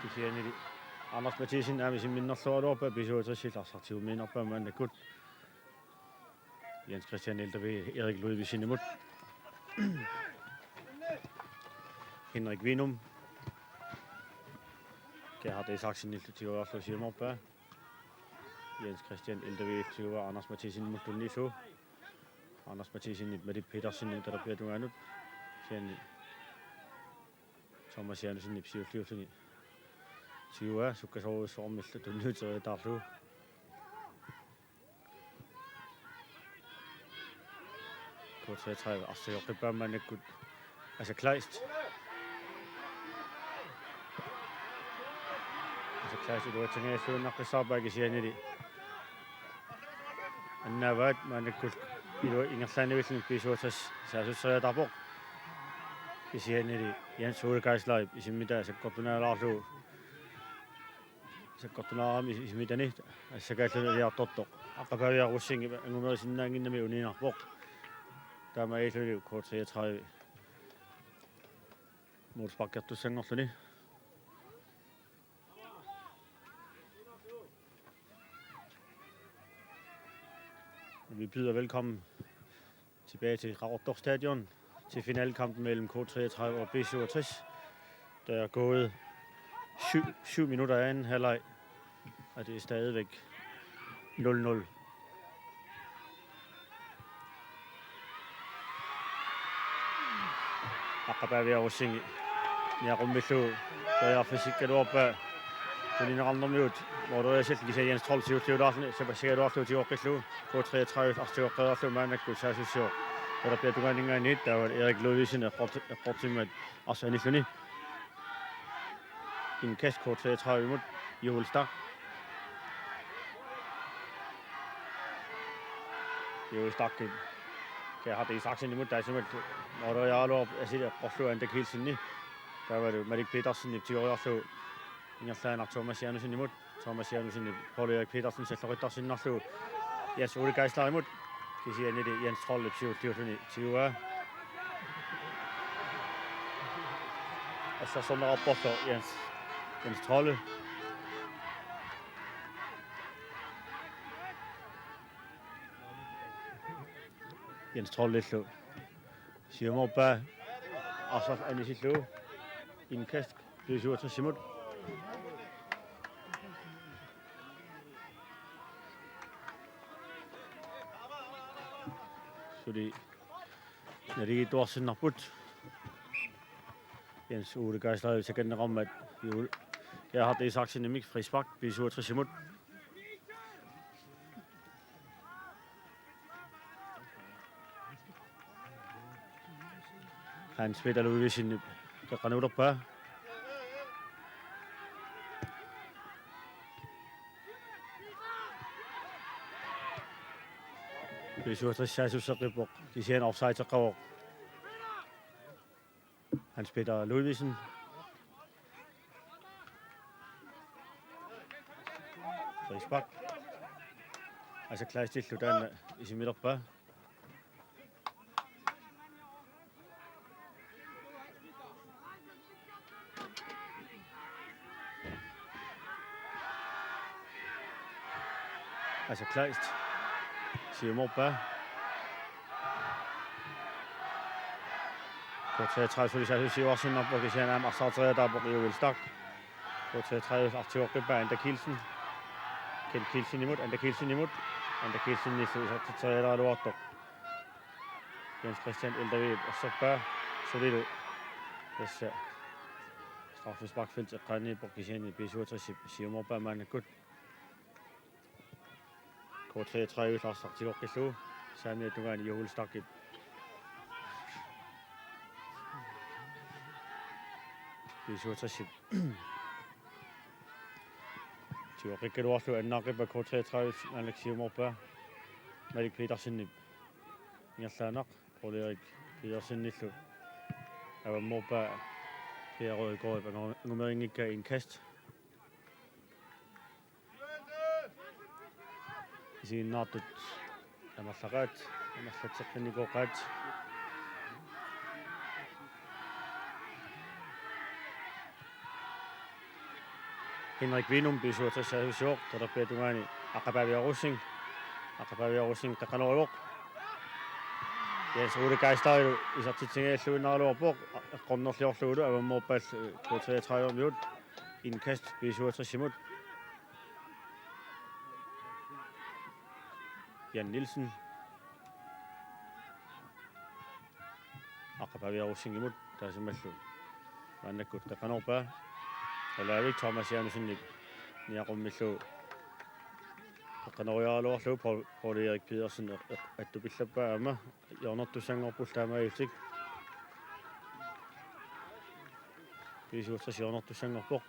kisianili Anders Mathisen amisin minnerlualuarpa pisuutersillarsartiumiinerpammaannakut Jens Christian Elterve Erik Ludvigsen imod Henrik Winum Gerhard Isaksen iltutiuarlu siumorpa Jens Christian Elterve tiuar Anders Mathisen imod Anders Mathisen Matti Petersen der bliver duanut Thomas Jansen ipsiulliulluni tiuar sukkasoruussormilla tunnuuteritarlu K33 arsiorqippaammaannakkut Asa Kleist uatsangaassuunnaqqissaarpaakisianili annaavaat maannakkul ilu ingerlaanivillun pisuutas saasusseriatarpoq kisianili Jens Ulkaislaip isimmitaa sakkortunaalaarlu sakkortunaarami isimitani assakaalluliartortoq aqqapaviarussingi angumerisinnaanginnami uniinarpoq taama iluli K33 motorparkertussanngorluni Vi byder velkommen tilbage til Raudorf Stadion til finalekampen mellem K33 og B67. Der er gået 7 minutter af anden halvleg, og det er stadigvæk 0-0. Aqapaviarussingi niaqummilu toiarfisikkaluorpa tuninaqarnermiut moduasit kisa Jens Troll siutliulaarni sapasigaluarlu tiuoqqillu K33 artiuqqeerlu maanakku saasussio der bliver tuganingaanit der var Erik Ludvigsen apportimat arsanilluni en kast K33 imod Joel Stak Gerhard Isaksen imod der simpelt modualuor asida qorlu andakilsinni der var det Matti Petersen i tiuariarlu ingerlaanar Thomas Jansen imod Thomas Jansen Paul Erik Petersen selloritarsinnarlu Jens Ulkaislaip imod kisianili Jens Troll ipsiulliulluni tiuaa assa sonnerapporto Jens Trolle Jens Trollillu siumorpa Asaf anisillu indkast pisuutas imod Suli nari tuarsinnarput Jens Ulkaislaip sekanneqarmat Gerhard Isaksen imik frispark pisuutas imod Hans Peter Ludvigsen qaqanuulerpa pisuutas saasussaqippoq kisian offside-teqqavoq Hans Peter Ludvigsen frispark Asa Kleistillu taanna isimilerpa Asa Kleist siumorpa K33 sulisasussiuarsinnarpa kisianaam arsarteriataarpoq Joel Stak K33 artiuqqippa Anda Kielsen Kent Kielsen imod Anda Kielsen nillu isarterialaaluartoq Jens Christian Elterve asserpa solidu tässä straffesparkfelt eqqaaniippoq kisiani pisuutasip siumorpa maannakkut K33 larsartiuqqillu saamia tungaani Joel Stakip pisuutasip tiuqqikkaluarlu annaaqippa K33 maannaksiumorpa Matti Petersen ingerlaanaq Paul Erik Petersennillu avammorpa Pierrød angumeriingikka inkast isiinnaartut амерлaqaat амерлатсеққинникооqaat Henrik Vinum bisuota sahusiok tarapetumani aqapaviarusing taqanoriuq Jens Ole Geistailu isartitsingealluinnaruorpoq eqqornerliorluulu avammoorpaall Q33 indkast bisuota simut Jan Nielsen aqapaviarusing imut taasimallu mannakkut taqanorpaa Alaavik Thomas Janussen niaqommillu qanoriaaluarlu Paul Erik Pedersen attupillappa ama jornertussangorpul taamailtik bisuutras jornertussangorpoq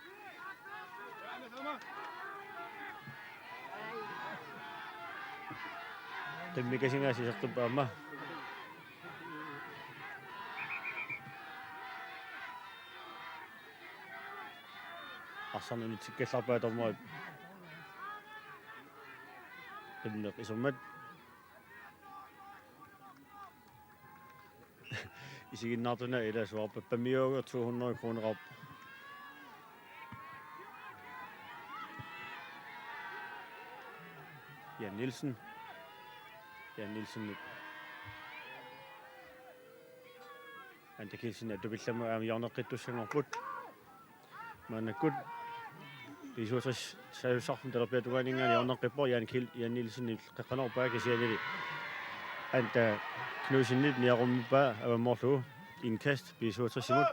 qimmikasingaasisertuppa ama arsanuni tikkallarpaa tormoi qimmeq isummat isiginnaartuna ilasuarpa pamiuga 200 kroner Jan Nielsen antakilsin atupillama aami jorneqittussangorput mannakkut bisuutras sausarfum talerpiatuganingaani jorneqqippor Jan Nielsen qaqqanorpaa kisianili anta knusinnit niaqummippaa avammoorlugu indkast bisuutras simut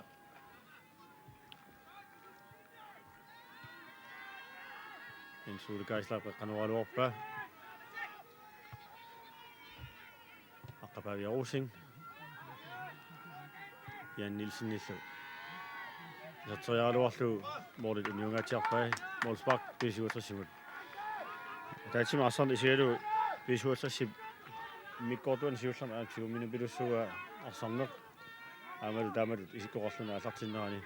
Jens Ole Geisler qaqqanualuorpaa aqapaviarusing Jan Nielsen illu Yatriaaluarlu morlit uniungaatiarpai Molsbak bisuutras simut taatsima arsan isialu bisuutras mikkortuan siullarna 20 minupilussuga arsarneq aamalu taamalut isikkoqorluna allartinnerani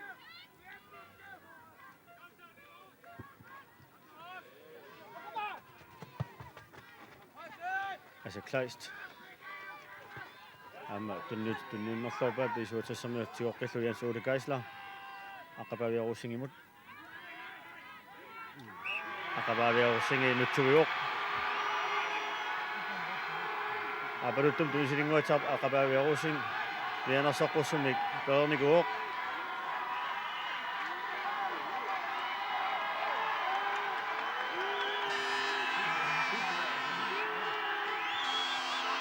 Asa Kleist amma tunniunnerlorpaa bisuutrassarmi tigoqqillu Jens Ole Geisler aqapaviarusing imut aqapaviarusingi nutsugiuq Abaluttum tunisilinguatsaap aqapaviarusing vianersaqqussunik peerniguuq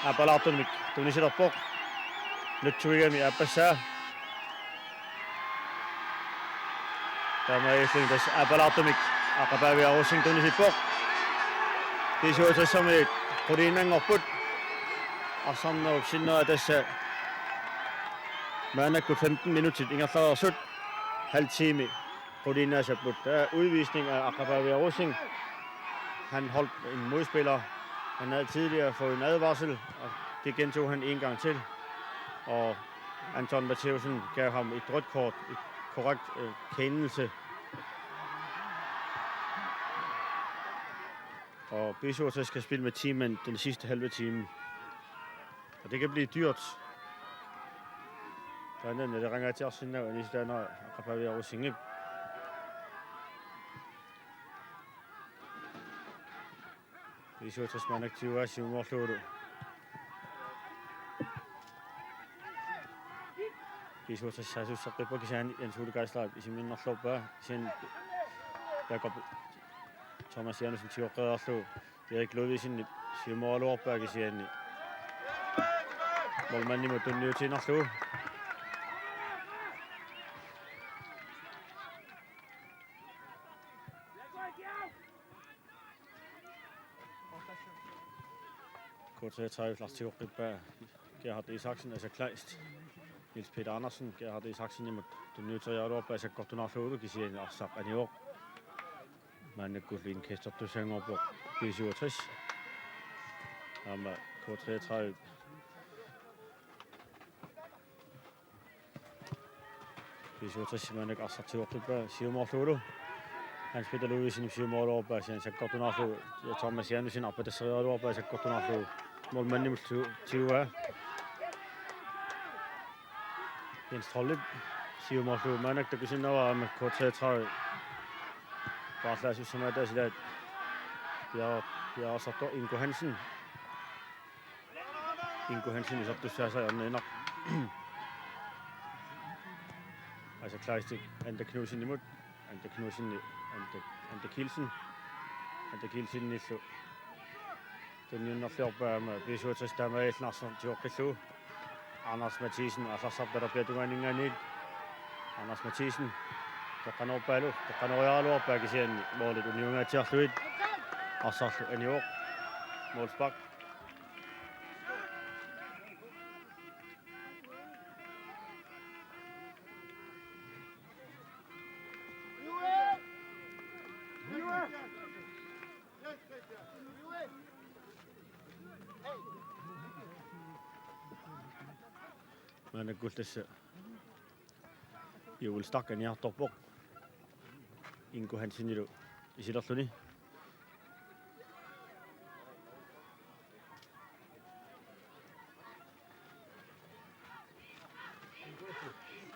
apalaartumik tunisilerpoq nutsugigami appassaa tamailling tas apalaartumik aqapaviarusing tunisippoq bisuutrassarmi quliinangorput arsannerup sinnera tassa maanakkut 15 minutit ingerlarersut halv time quliinaasapput udvisning af aqapaviarusing han holdt en modspiller. Han havde tidligere fået en advarsel, og det gentog han en gang til. Og Anton Matheusen gav ham et rødt kort, et korrekt kendelse. Og bisuutras skal spille med teamen den sidste halve time. Og det kan blive dyrt. Der er nemlig, det ringer til os sinne, og næste dag, aqapaviarusing bisuutras manaktiuga siumorluulu bisuutras saasussaqqippua kisaani Jens Ole Geisler isiminnerlorpaa kisian Jakob Thomas Janussen tigoqqeerlu Erik Ludvigsen siumoraluorpaa kisianni molmannimut tunniutiinerlugu Q33 Lars Tigoqqippa Gerhard Isaksen Asa Kleist Niels Peter Andersen Gerhard Isaksen imut tunniuteriaaluorpaa asakkortunarluulu kisiani arsaq aniuq maannakkuli kastartusangorpoq bisuutras amma Q33 bisuutras maannak arsartigoqqippa siumorluulu Hans Peter Ludvigsen siumorluorpaa asakkortunarlugu ja Thomas Janussen arpatasseriaaluorpaa asakkortunarlugu molmannimut tiuaa Jens Trolle siumorlugu maannak takusinnavaa amma Q33 Bartlas som er der sida. Ja sattu Ingo Hansen. Ingo Hansen sattu sasa onnena. Altså Kleistik, Ante Knudsen imod. Ante Knudsen, Ante Kielsen. Ante Kielsen nisu. Den fjorpa med Bishotas der med Nasser Jokrisu. Anders Mathisen, altså så der bliver du en gang Anders Mathisen. Der kan op balu, der kan royal op bag igen. Målet unionen til at løbe. Og så en jo. Målspark. Men Gultes Joel Stakken ja toppok. Ingo Hansen i Sidaluni.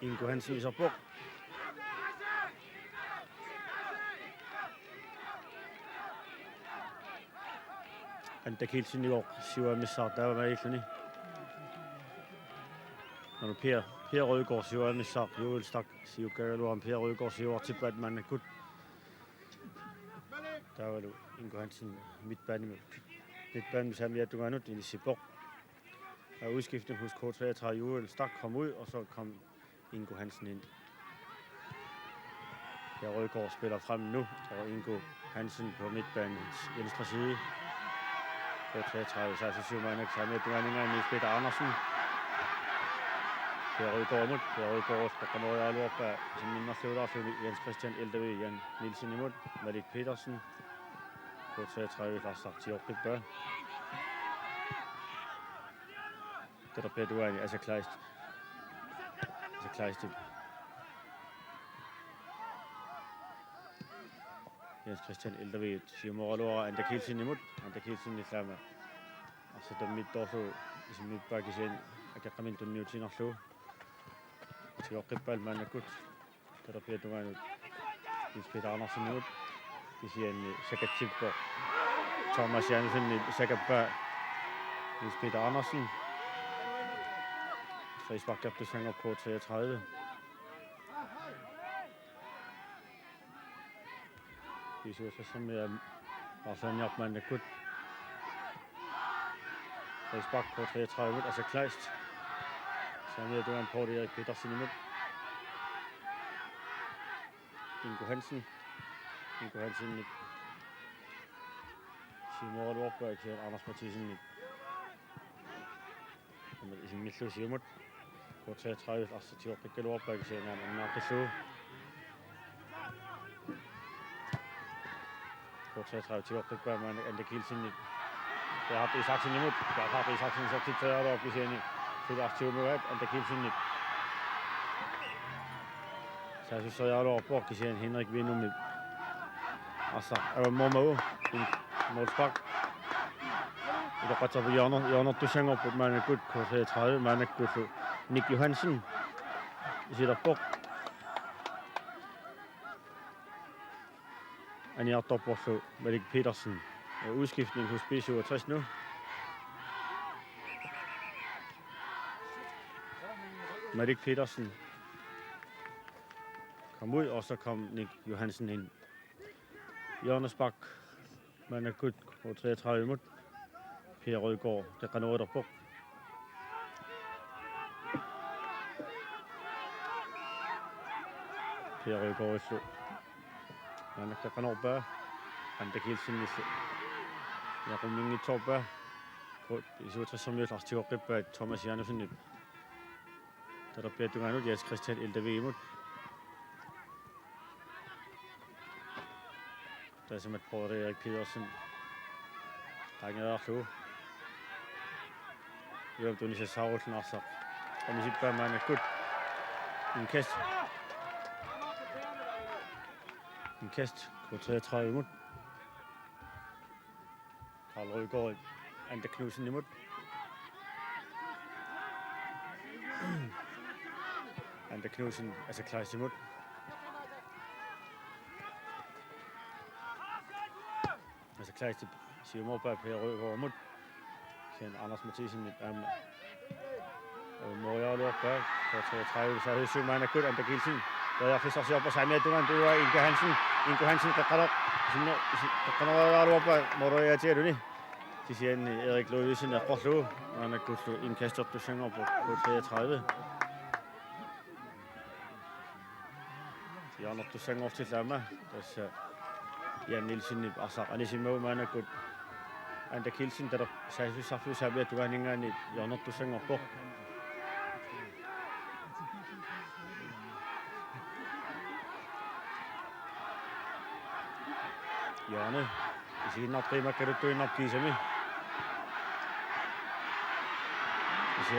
Ingo Hansen i toppok. Ante Kielsen i går, Siva Missar, der var med i Luni. Når Per Rødgaard siger, at Missar, Joel Stak, siger Gærlund, Per Rødgaard siger, til Batman er godt. Der var du Ingo Hansen midtbane med sammen, at du var nødt til at se bort. Og udskiftet hos K33, Joel Stak kom ud, og så kom Ingo Hansen ind. Per Rødgaard spiller frem nu, og Ingo Hansen på midtbanens venstre side. K33, så siger man ikke sammen, at du var en gang Niels Peter Andersen. Per Rødgaard imod. Per Rødgaard skal nå at løbe af sin mindre flytter for Jens Christian LDV, Jan Nielsen imod. Malik Petersen. K33, der sagt til Jorgit Bør. Det der bliver du af, altså Kleist. Jens Christian LDV, siger Moralor, Ante Kielsen imod. Ante Kielsen i flamme. Og så der midt derfor, i sin midtbakke igen, jeg kan komme ind til Newton og slå. Til Jorgit Bør, man er godt. Det der bliver du af, Niels Peter Andersen imod. Det siger en sikkert tip på Thomas Jansen, sikkert på Niels Peter Andersen. Frispark efter svinger på 33. Vi ser så som er Arslan Jørgman er godt. Frispark på 33, altså Kleist. Så er det en på det Erik Petersen imod. Ingo Hansen. Simon Rødgaard til Anders Mathisen. I sin midtsløs imod. På 33, altså til Jorgit Bør til en Markesu. På 33 til Jorgit Bør, men Ante Kielsen. Der har Isaksen imod. Der har Isaksen så til tørre op i scenen. Til 80 minutter, Ante Kielsen. Så jeg synes, jeg er deroppe på at se Henrik Vindum med. Altså, er Mormau. Målspark. Det er på hjørnet, du synger på, man er godt på 33, man er godt på Nick Johansen. Jeg siger der på. Han er der på Malik Petersen. Udskiftning hos B67 nu. Malik Petersen kom ud, og så kom Nick Johansen ind. Hjørnesbak, man er godt på 33 imod. Per Rødgaard, der kan nå der på. Per Rødgaard så. Man der kan nå bør. Ante Kielsen i så. Jeg rummer i toppen. I så tre som jeg til at gribe Thomas Jansen. Der bliver du nu Jens Christian LDV imod. Der er simpelthen på det Erik Petersen. Der er ingen der slå. Jo, du lige så den også. Og mit bør man er godt. En kast på 33 imod. Karl Rødgaard, Ante Knudsen imod. Ante Knudsen, altså Kleist imod. Altså klar til Simon på Rød over mod Anders Mathisen Morial op bag for 33 så det syv mand godt Anton Kielsen der er fisk også op på sammen du er Ingo Hansen der kan være op Morial til det de siger Erik Louisen er godt slå han er godt slå indkast op til Sengor på 33 de er nok til Sengor til sammen der Jan Nielsen altså Anisimo man er godt Anton Kielsen der så sabia tu ningan ya not tu Sengor på Janne isi not prima kertu not kisemi isi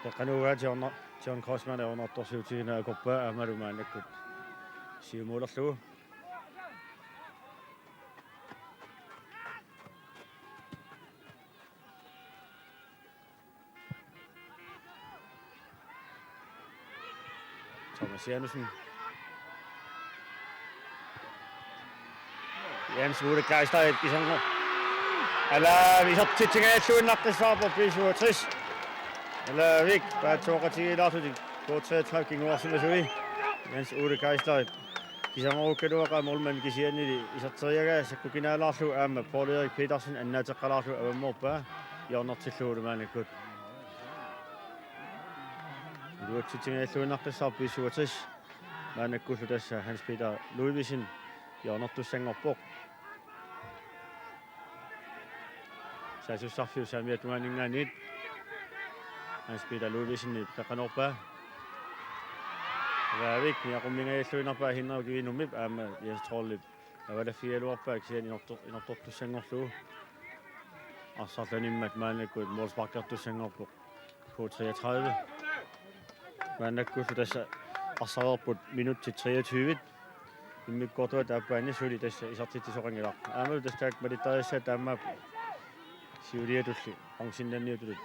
der kan jo være John Crossman er under to syv til en gruppe af man ikke syv mål slå Thomas Jansen Jens Ude Kleister i sådan eller vi har til at slå nok det så på 60 eller Vik bare tog til der til gå til trækking over sådan så Jens Ude Kleister de som også kan være målmand kan sige i så tredje så kunne kunne lade slå med Paul Erik Petersen en net til at slå af mobbe jeg når til slå det man godt du er til at slå nok det så på 60 man godt for det Hans Peter Louisen jeg når du Sengor på så jeg så fyr sig med at man ingen net Hans Peter Louisen der kan op bag hvad vigtigt jeg kommer ind i sløner på hende og give nummer jeg tror lidt der var der 4 år på ikke en op du Sengor slå og så den med man godt målspark du Sengor på 33 man er godt for det og så på minut til 23 i mit godt der på en så det så til så ringer der men det stærkt med det der så der med Sivriet du om sin den det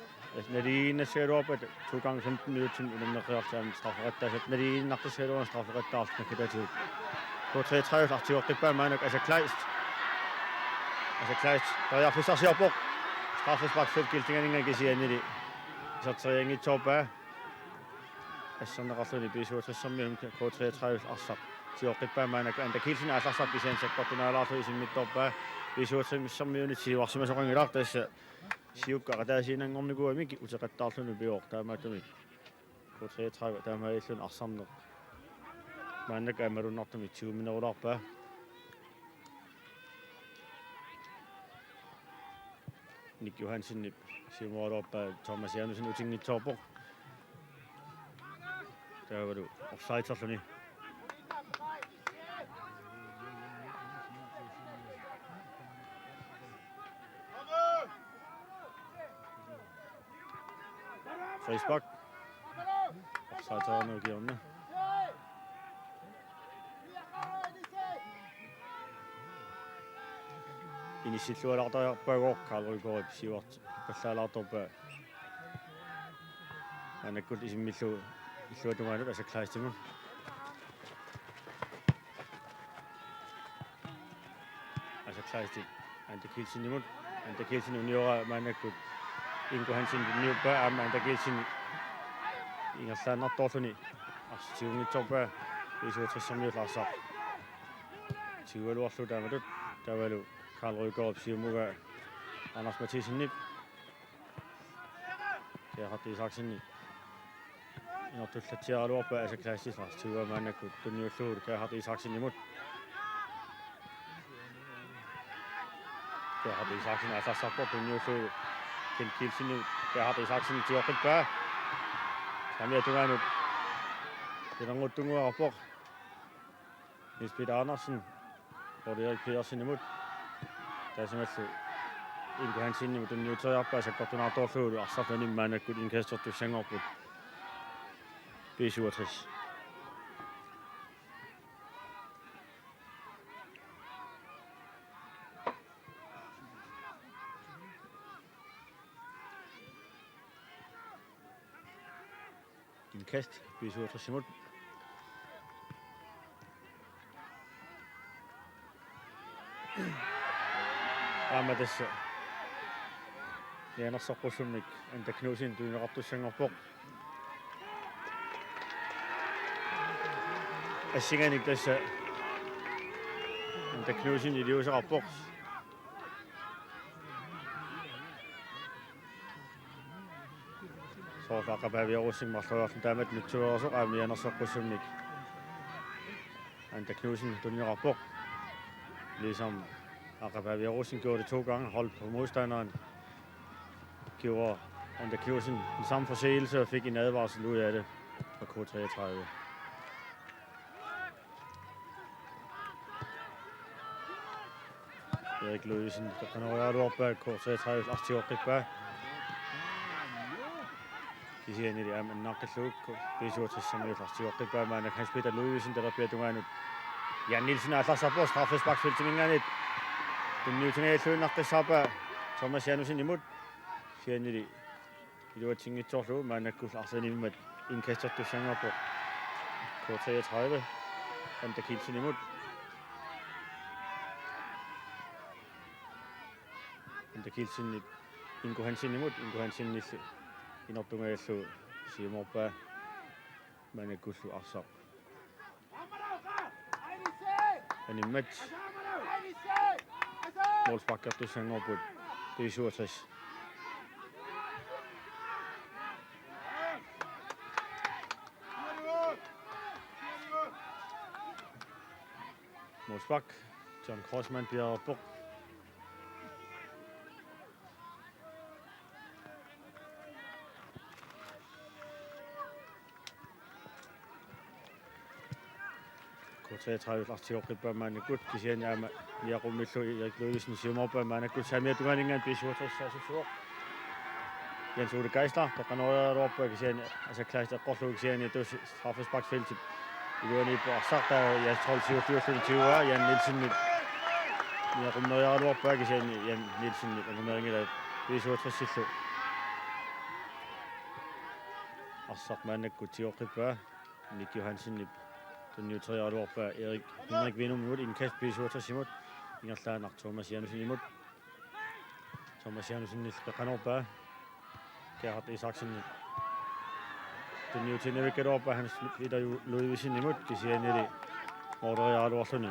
når de ene ser op at 2 gange 15 minutter i den reaktion strafferet der så når de nok ser over strafferet der skal det til på 33 aktiv det på man altså Kleist der er først så på straffespark for giltingen ikke sige ind i så træning i top af sådan der så det bliver så som jeg på 33 altså så det på man Anton Kielsen er så i sen så godt den er så i sin midt op af vi så som unity var som så ringer der det Siukkara täysin en on niinku mikin usekat alsun biokta mä tuli. Kun se trai tämä ei sen asamno. Mä en kämerun nottami 20 minuuttia oppa. Nick Johansson Simon oppa Thomas Jansen utingin topo. Tää var offside salsoni. Frispark. Så tager han nok i ånden. Initiativ der på Karl går op Sivert. På salat op. Han er godt i sin middel. I så det var det så klar til mig. Altså klar til Anton Kielsen imod. Anton Kielsen junior man er godt. Ingo Hansen nu på Anton Kielsen i har sandt dårligt. Og Steven i toppen. Vi så til som jo lader. Steven var slut der med det. Der var det Karl går op Simon Anders Mathisen nip. Det har det sagt sådan. Når du slætter op på altså klassisk fast. Steven man er godt. Den jo slut. Det har det sagt sådan imod. Det har det sagt sådan altså så på den jo slut. Ken Kielsen nu. Det har det sagt sådan til at gøre. Samia tunga nu. Det er noget tunga op på. Niels Peter Andersen. Og det er Petersen imod. Det er simpelthen Ingo Hansen imod den nye tøj op. Så godt den har dårligt før. Og så finder man et godt indkast til Sengor på B67. Indkast B67 imod. Amadessa Janersoqqussumnik Anta Knusin tuineqartussanngorpoq assinganik tassa Anta Knusin iliuseqarpoq soorlaaqapaaviarussing marluarlu taamat nutsuersoq aami Janersoqqussumnik Anta Knusin tuineqarpoq ligesom Aqapaaviarussing gjorde det 2 gange, holdt på modstanderen, gjorde Anta Knusin den samme forseelse og fik en advarsel ud af det fra K33. Erik Ludvigsen, der kan røre op bag K33, Lars Tjorkripa. De siger ind i det, at man nok kan slukke Bishotis som et Lars Tjorkripa, men Hans Peter Ludvigsen, der bliver dunganet. Jan Nielsen er Lars Sabber, straffesparksfelt til minganet. Den nye tunæsøen nok det Sabber, Thomas Janussen imod. Siger ind i det. Det var ting i Torslo, men kunne Larsen imod med indkastet til Sanger på K33. Anta Kielsen imod. Anta Kielsen Ingo Hansen imod. Ingo Hansen i Nordungaislu siger Morba, men kunne Larsen. En i match. Målsparker til Sanger på D67. Målspark. John Crossman bliver brugt. K33 Lars Tjorkripa, man er godt. De siger, at jeg rummer Erik Ludvigsen siger Morba, man er godt. Samir Dunganingen, Bishotis, så Jens Ole Geisler, der kan noget op, jeg kan sige, altså Kleister Gråslug, kan sige, at det er straffesparksfeltet. I løbet af på sagt, at jeg tror, at 24 år, Jan Nielsen, jeg rummer noget op, jeg kan sige, Jan Nielsen, og nu er det Bishotis sidste. Og så man er godt Tjorkripa, Nick Johansen, den nye 3 år på Erik Henrik Vindum imod, indkast Bishotis imod, Inger Slaner, Thomas Janussen imod. Thomas Janussen, skal kan op på. Gerhard Isaksen. Den nye til Nevik op, og han slutter jo Ludvigsen imod. De siger nede i Morder og Jarl Årslund.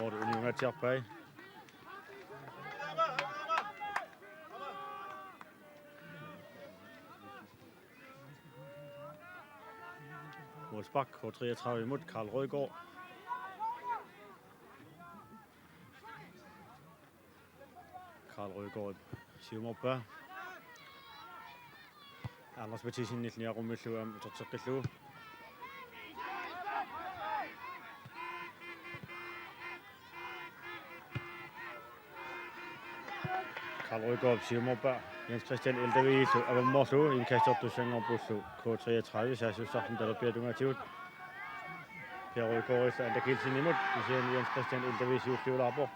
Morder unge til op bag. Målspark, K33 imod, Karl Rødgaard. Karl Rødgaard. Siumorpa. Anders Mathisen i den rummet om Totsokeslu. Karl Rødgaard, Siumorpa. Jens Christian Eldevis og Morslu. Indkast op til Sanger Buslu. K33, så jeg synes sådan, der bliver dungativt. Per Rødgaard, Anta Kielsen imod. Vi ser Jens Christian Eldevis i Oslo Labor.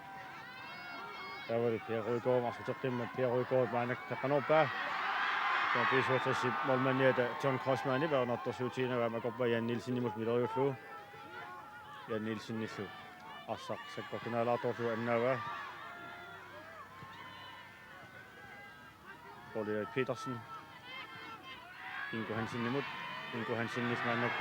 Der var det Per Rødgaard, og så tog det med Per Rødgaard, men der kan op bag. Så det er så til målmanden af John Crossman i bag, når der så til, at man går på Jan Nielsen imod midt og Oslo. Jan Nielsen i Oslo. Og så går den alle der for anden af. Og det er Petersen. Ingo Hansen imod. Ingo Hansen i smanden op.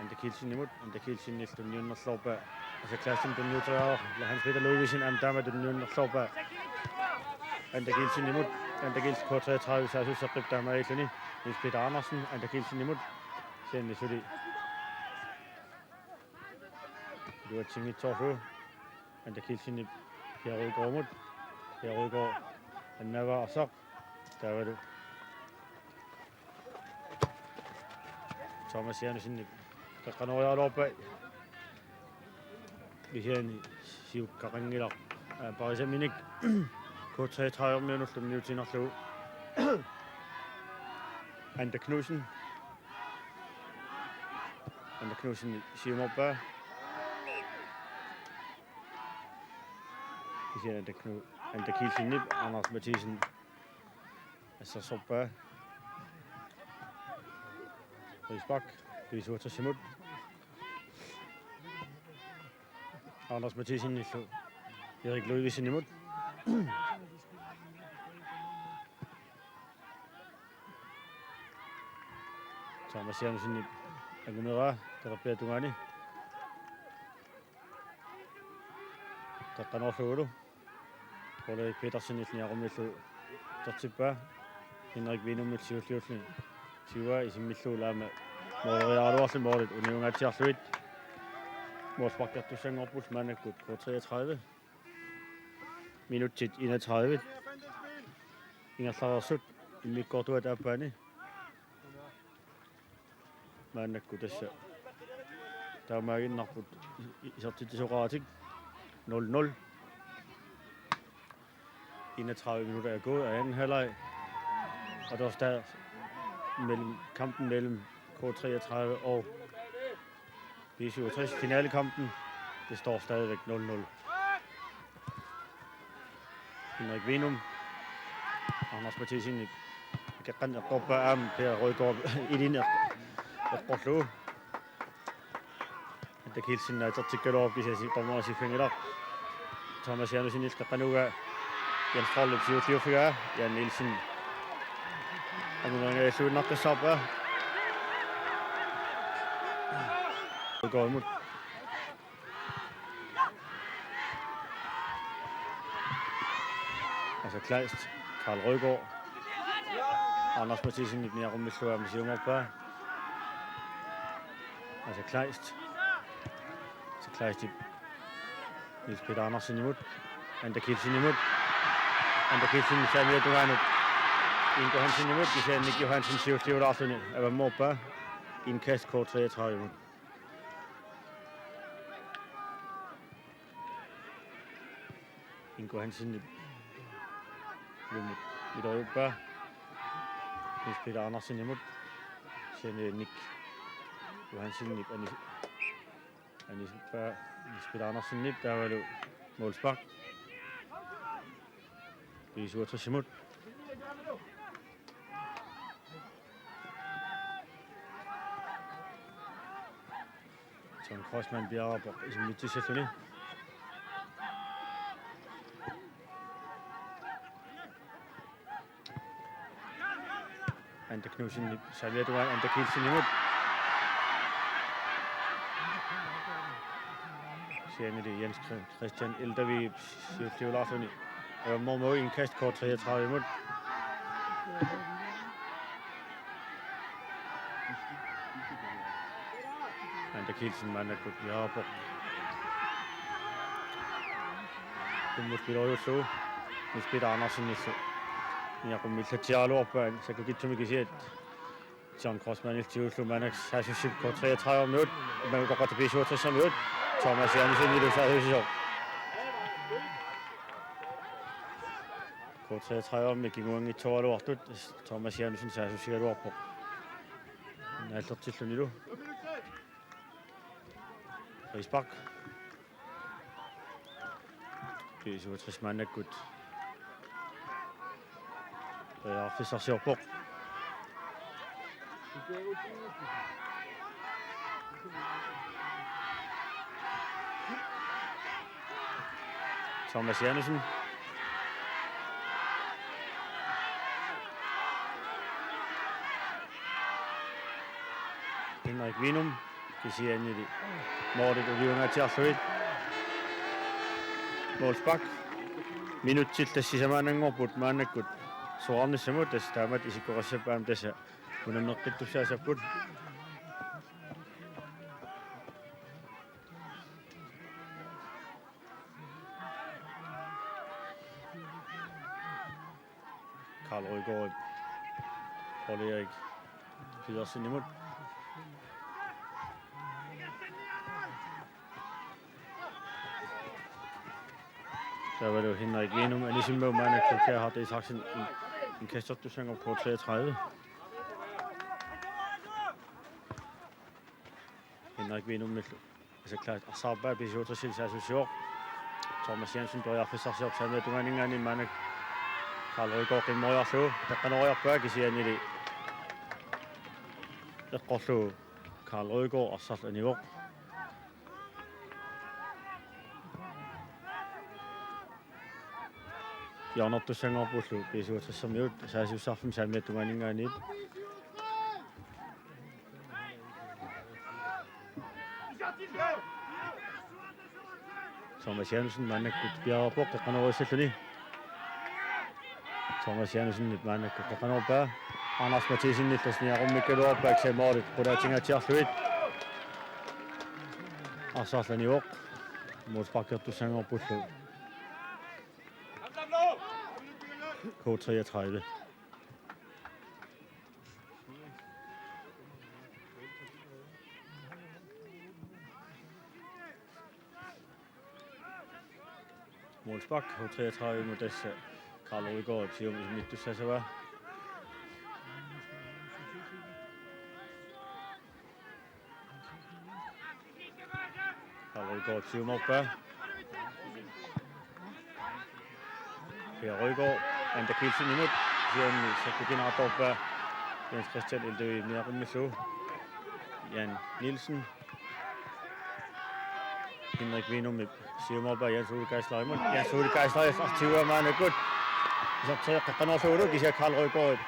Anta Kielsen imod. Anta Kielsen i Oslo, Nyon og slår bag. Altså klassen den nye træer, Hans Peter Ludvigsen, der med den nye slår bag. Anta Kielsen imod. Anta Kielsen K33, så jeg synes, at der er med i Klini. Niels Peter Andersen, Anta Kielsen imod. Sen det så det. Det var ting i Torslo. Anta Kielsen i Per Rødgaard imod. Per Rødgaard, han var og så. Der var det. Thomas Janussen, der kan noget op bag. Vi ser en siv karing i dag. Bare så minik. K33 minutter, den nye til Oslo. Anta Knudsen. Anta Knudsen siger op bag. Vi ser Anta Kielsen nip. Anders Mathisen. Altså så bag. Rigsbak. Det er så til Simut. Anders Mathisen illu Erik Ludvigsen imod. Thomas Jensen Agumera Terapia Tungani Taqqanorluulu Poul-Erik Petersen ilniarumillu tertippa Henrik Winumil siulliulli siua isimmilluulaama mooleriaaluarlu moolit uniungaatiarluit målsparkertussanngorpus maanakkut kort 33 minutit 31 ingerlarersut immikkortuat aappaani maanakkut tassa taamaaginnarput isertitisoqaratik 0-0 31 minutter er gået af anden halvleg, og der står mellem kampen mellem K33 og B67 finalekampen. Det står stadigvæk 0-0. Henrik Winum, Anders Mathisen, kan råbe am Per Rødgaard i din Rødgaard. Det kilsin näitä tikkeloppisesi tommoisi fingera. Thomas Jensen iska kanuga. Jens Trolle siufiga ja Nielsen. Amunga suun nakkasapa. Går imod. Altså Kleist, Karl Rødgaard. Anders Mathisen i den her rummisluer med Sjungoppa. Altså Kleist. Kleist Niels Peter Andersen imod. Ander Kilsen imod. Ander Kilsen Samuel Duanut. Ingo Hansen imod. Vi ser Nick Johansen siufiga Larsen af Moppa. Indkast kort 33 imod. Ingo Hansen i Europa. Niels Peter Andersen imod. Ser Nick Johansen i Anis Peter Andersen nip, der var det målspark. Vi så til Simut. John Crossman bliver op i sin midt til selvfølgelig. Ander Knudsen nip, Xavier Duan, Ander Kilsen imod. Sjældent Jens Christian Eldervig, Sjøflev Larsen. Og Mormø i en kast kort 33 imod. Ander Kilsen, man er godt lige på. Det må spille over så. Nu spiller Andersen i så. Jeg kommer til at tjale op, så kan jeg ikke sige, at John Crossman i Sjøflev, man er 66 kort 33 imod. Man går godt til B67 imod. Thomas Jensen i det så kort 33 med Gimung i 2 år. Thomas Jensen så sikkert op på. Han er til til nu. Risbak. Det er så 60 mand er godt. Ja, fisser sig op. Thomas Jensen. Henrik Winum. Det siger han i det. Mordet og Viunger til at slå målspark. Minut til det sidste manden går på manden godt. Så rammer sig mod det stammer det sikkert også på ham det så. Hun er nok lidt du ser så godt. Karl Rødgaard, Poul-Erik Petersen imod. Så var det jo Henrik Winum, og ligesom med man kan have det i taksen en kastet du synger på 33. Henrik Winum med altså klart og så bare blive så til sig. Thomas Jensen börjar för sig upp med dumningen i man Karl Rødgaard i mål så der kan over på at sige i det. Der går så Karl Rødgaard og så niveau. Jarnortussangorpullu 55 minut saasiussarfum saamiattunganingaaniit Thomas Jensen mannakkut piarapoq qaqqanuruissalluni Thomas Jensen mannakkut qaqqanuruppaa Anders Mathisen-nillasniaqummikkaluarpaak samoorit qulaatingaatiarluit Arsarlaniuoq modsparkertussangorpullu K33 Målsbak K33 mod dessa Karl Rygaard Tium mittussasava Karl Rygaard Tium oppa Per Rygaard Ander Kielsen imod Tium sekretariatoppa Jens Christian Eldøy Nærummislu Jan Nielsen Henrik Vinum Tium oppa Jens Ole Geisler imod Jens Ole Geisler aktiver mannakkut Så qaqqanerluuluk isa Karl Rygaard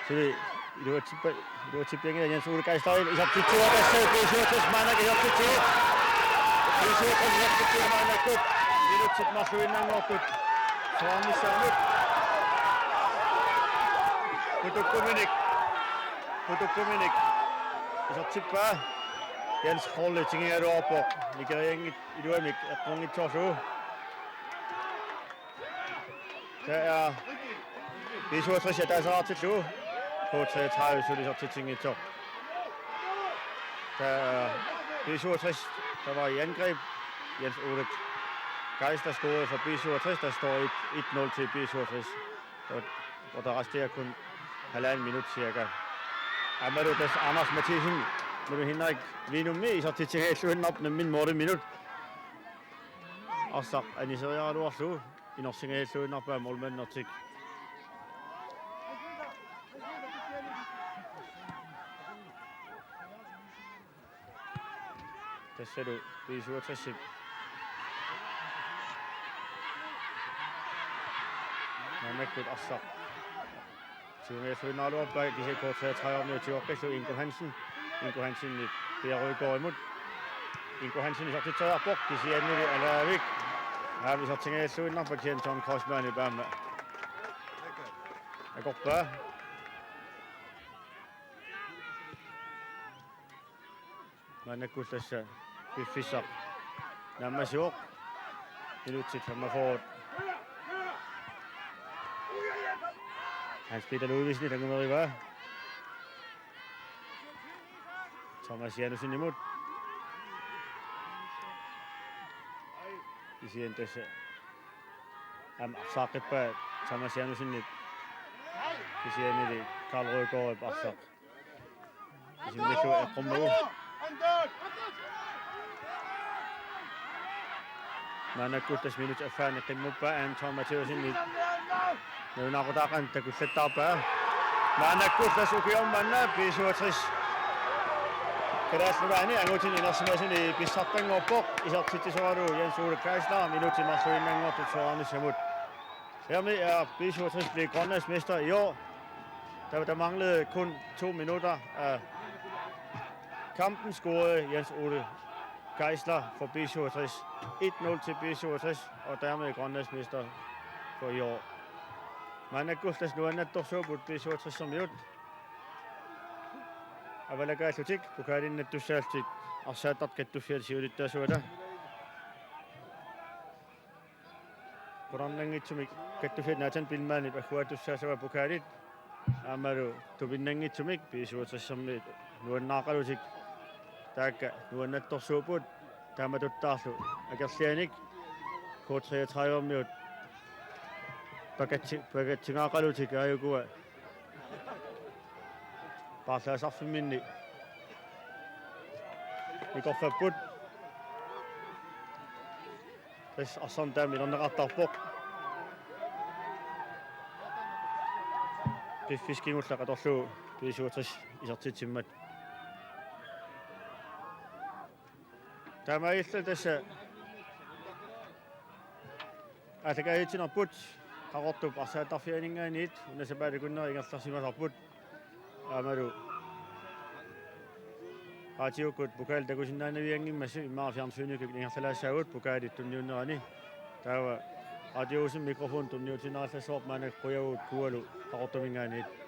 Sili iluatippiangia Jens Ole Geisler isartitsuar tässä P17 mannak isartitsuar P17 isartitsuar mannakkut minutsit marluinnangortut Soamissaanut Putukkuminik isartippaa Jens Krolle tingialuarpoq nikeriangit iluamik eqqungitsorlu Der B67 er tasarartillu K33 sulisartitingitsoq Der B67 der var i angreb Jens Ole Geisler scorede for B67 der står 1-0 til B67 og der resterer kun halvanden minut cirka Amadou des Anders Mathisen når du Henrik Vinum med så til tilhæsluhen op med min måtte minut og så aniserier du også I norsingehelluhen op af målmanden og tik Der ser du B67 Mannakkut assaq Tiungehelluhen alu op af disse K33 med Tjorkislu Ingo Hansen i Per Rygaard imod Ingo Hansen så til tøjer bort de siger nu eller Vik Ja, vi så tingehelluhen op af Kenton Korsmann i Bama Jeg går bare Mannakkut tässä Biffissaq Nammasjuoq minutsit 45 Han spiller udvisning der kommer riva Thomas Jensen imod I siger tässä Saqippa Thomas Jensen I siger ni Karl Rygaard Barsaq I siger miklu aqummu Mannakkut tässä minut afaan qimmuppa Anton Mathisen Nunaqutaqan takullattarpaa Mannakkut tässä ukiom manna B67 Kadasluani angutin inersimasini pissartangorpoq isartittisoralu Jens Ole Geisler minuti marluinnangortut soarnissamut Hermed er B67 blevet Grønlands mester I år. Der manglede kun 2 minutter af kampen scorede Jens Ole Geisler for B67 1-0 til B67 og dermed Grønlands mester for I år. Mannakkut tässä nuannattorsuuput B67 som minut. Avalagaasutik pukaalinnattussaaltik arsaattarkattussialisiulittaasuala. Qurannangitsumik kattufiat naatan pilmaanip agguatussaasava pukaalit. Amalu tupinnangitsumik B67 sammi nuannaaqalutik taakka nuannattorsuuput taamatuttaarlu akerlianik K33 minut pakatsingaaqalutik aayukua Parsaasarfimminni Ikorfapput Tässä assan taami nonnaqartarpoq Piffiskingulлaqatorlu B67 isartitsimmat Taamailla tässä Ataqaitinerput qaqortup arsaattarfianingaaniit unasapaalikunner ingerlarsimasarput aamalu qaatiukut pukaal takusinnaanaviangimmassu immaarfiarnsuunikuk ingersalaassaagut pukaalit tunniunnerani taawa radiousum mikrofon tunniutinerallasorp maanak quyagut kualu qaqortumingaaniit